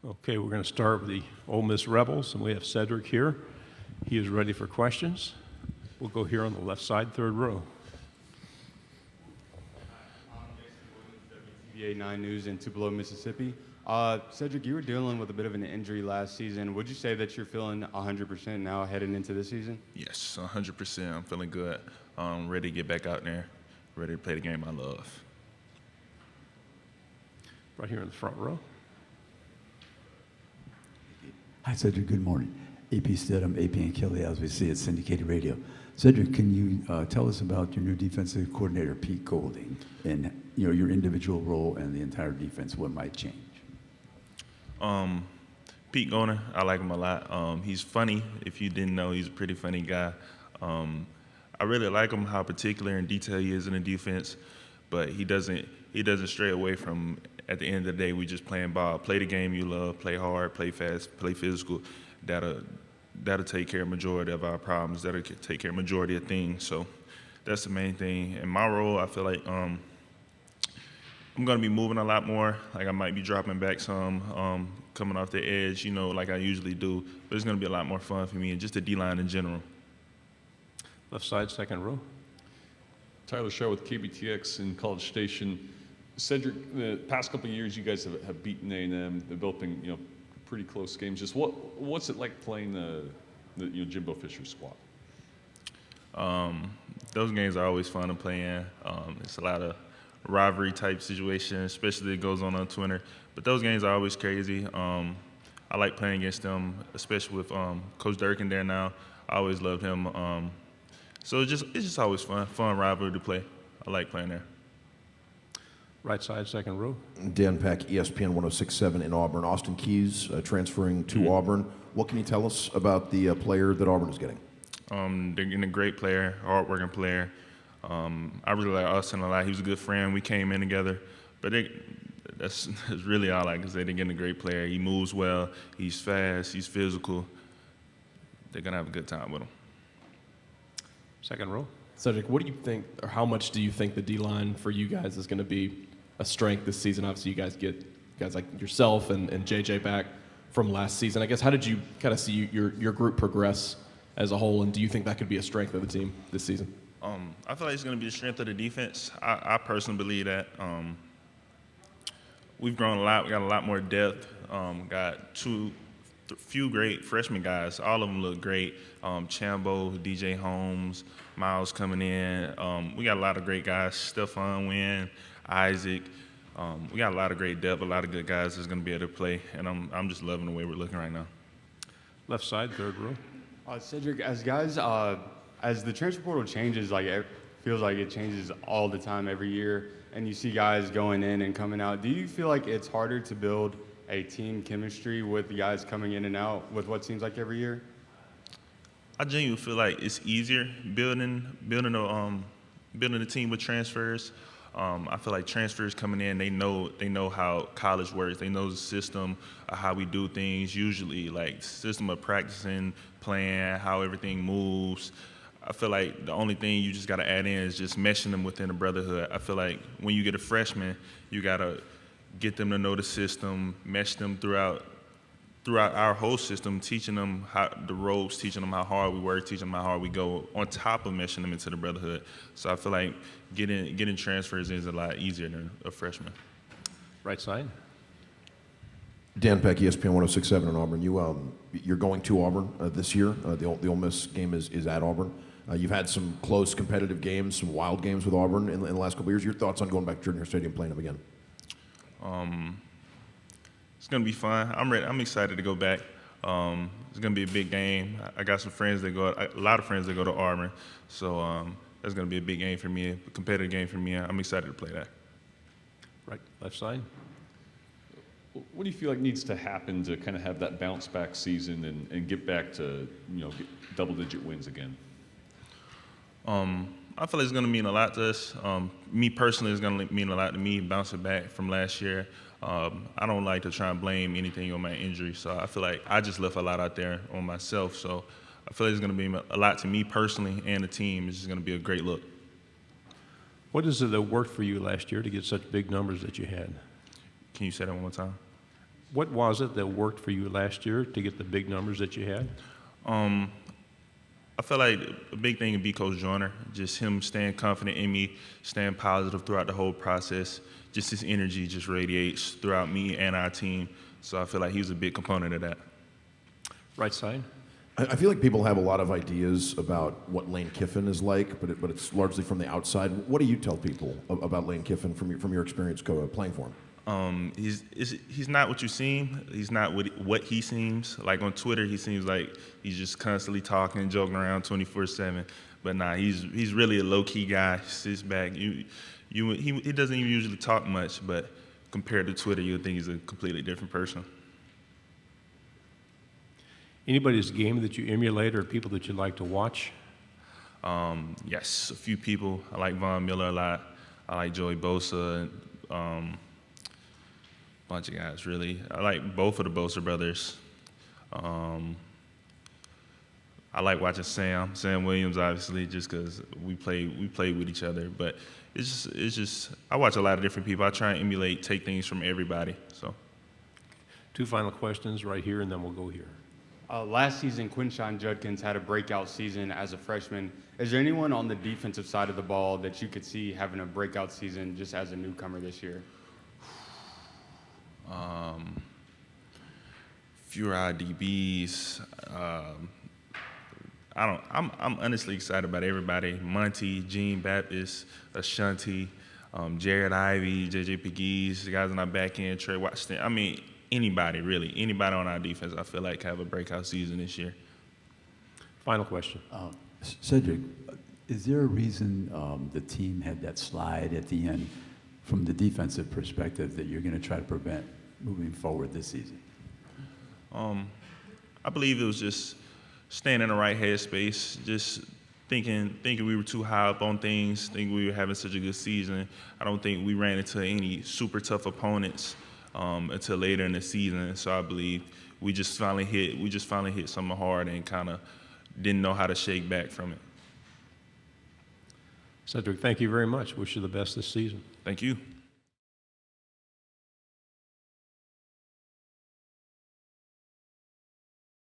Okay, we're going to start with the Ole Miss Rebels, and we have Cedric here. He is ready for questions. We'll go here on the left side, third row. WTVA 9 News in Tupelo, Mississippi. Cedric, you were dealing with a bit of an injury last season. Would you say that you're feeling 100% now heading into this season? Yes, 100%. I'm feeling good. Ready to get back out there, ready to play the game I love. Right here in the front row. Hi, Cedric. Good morning. AP Stidham, AP and Kelly, as we see at Syndicated Radio. Cedric, can you tell us about your new defensive coordinator, Pete Golding, and your individual role and the entire defense? What might change? Pete Golding, I like him a lot. He's funny. If you didn't know, he's a pretty funny guy. I really like him, how particular and detailed he is in the defense, but he doesn't stray away from. At the end of the day, we just playing ball. Play the game you love, play hard, play fast, play physical. That'll take care of majority of our problems. That'll take care of majority of things. So that's the main thing. In my role, I feel like I'm going to be moving a lot more. Like I might be dropping back some, coming off the edge, like I usually do. But it's going to be a lot more fun for me and just the D-line in general. Left side, second row. Tyler Shaw with KBTX in College Station. Cedric, the past couple of years, you guys have beaten A&M, developing pretty close games. Just what's it like playing the Jimbo Fisher squad? Those games are always fun to play in. It's a lot of rivalry type situation, especially it goes on Twitter. But those games are always crazy. I like playing against them, especially with Coach Durkin there now. I always loved him. So it's just always fun rivalry to play. I like playing there. Right side, second row. Dan Peck, ESPN 106.7 in Auburn. Austin Keys transferring to Auburn. What can you tell us about the player that Auburn is getting? They're getting a great player, hard-working player. I really like Austin a lot. He was a good friend. We came in together. But that's really all I can say. They're getting a great player. He moves well. He's fast. He's physical. They're going to have a good time with him. Second row. Cedric, what do you think, or how much do you think the D-line for you guys is going to be a strength this season? Obviously, you guys get guys like yourself and JJ back from last season. I guess, how did you kind of see your group progress as a whole, and do you think that could be a strength of the team this season? I feel like it's going to be the strength of the defense. I personally believe that. We've grown a lot. We got a lot more depth. Got few great freshman guys. All of them look great. Chambo, DJ Holmes, Miles coming in. We got a lot of great guys. Stephon Wynn, Isaac. We got a lot of great depth, a lot of good guys that's going to be able to play, and I'm just loving the way we're looking right now. Left side, third row. Cedric, as the transfer portal changes, it feels like it changes all the time every year, and you see guys going in and coming out. Do you feel like it's harder to build a team chemistry with the guys coming in and out with what seems like every year? I genuinely feel like it's easier building a team with transfers. I feel like transfers coming in, they know how college works. They know the system of how we do things. Usually, like system of practicing, playing, how everything moves. I feel like the only thing you just got to add in is just meshing them within the brotherhood. I feel like when you get a freshman, you got to get them to know the system, mesh them throughout our whole system, teaching them how the ropes, teaching them how hard we work, teaching them how hard we go, on top of meshing them into the brotherhood. So I feel like getting transfers is a lot easier than a freshman. Right side. Dan Peck, ESPN 106.7 in Auburn. You're going to Auburn this year. The Ole Miss game is at Auburn. You've had some close competitive games, some wild games with Auburn in the last couple of years. Your thoughts on going back to Jordan Hare Stadium playing them again? It's gonna be fun. I'm ready. I'm excited to go back. It's gonna be a big game. I got some friends a lot of friends that go to Auburn, so that's gonna be a big game for me, a competitive game for me. I'm excited to play that. Right, left side. What do you feel like needs to happen to kind of have that bounce back season and get back to double-digit wins again? I feel like it's going to mean a lot to us. Me personally, it's going to mean a lot to me bouncing back from last year. I don't like to try and blame anything on my injury, so I feel like I just left a lot out there on myself. So I feel like it's going to be a lot to me personally and the team. It's just going to be a great look. What is it that worked for you last year to get such big numbers that you had? Can you say that one more time? What was it that worked for you last year to get the big numbers that you had? I feel like a big thing would be Coach Joyner, just him staying confident in me, staying positive throughout the whole process. Just his energy just radiates throughout me and our team. So I feel like he's a big component of that. Right side? I feel like people have a lot of ideas about what Lane Kiffin is like, but it's largely from the outside. What do you tell people about Lane Kiffin from your experience playing for him? He's not what you seem. He's not what he seems. Like on Twitter, he seems like he's just constantly talking, joking around 24/7. But nah, he's really a low-key guy. He sits back. He doesn't even usually talk much, but compared to Twitter, you'll think he's a completely different person. Anybody's game that you emulate or people that you like to watch? Yes, a few people. I like Von Miller a lot. I like Joey Bosa. Bunch of guys, really. I like both of the Bosa brothers. I like watching Sam Williams, obviously, just because we play with each other. But it's just I watch a lot of different people. I try and emulate, take things from everybody. So, 2 final questions right here, and then we'll go here. Last season, Quinshon Judkins had a breakout season as a freshman. Is there anyone on the defensive side of the ball that you could see having a breakout season just as a newcomer this year? Fewer IDBs. I'm honestly excited about everybody. Monty, Gene Baptist, Ashanti, Jared Ivey, JJ Pegues, the guys on our back end, Trey Washington. I mean, anybody, really. Anybody on our defense, I feel like have a breakout season this year. Final question. Cedric, is there a reason the team had that slide at the end from the defensive perspective that you're going to try to prevent moving forward this season? I believe it was just staying in the right headspace, just thinking we were too high up on things, thinking we were having such a good season. I don't think we ran into any super tough opponents until later in the season. So I believe we just finally hit something hard and kind of didn't know how to shake back from it. Cedric, thank you very much. Wish you the best this season. Thank you.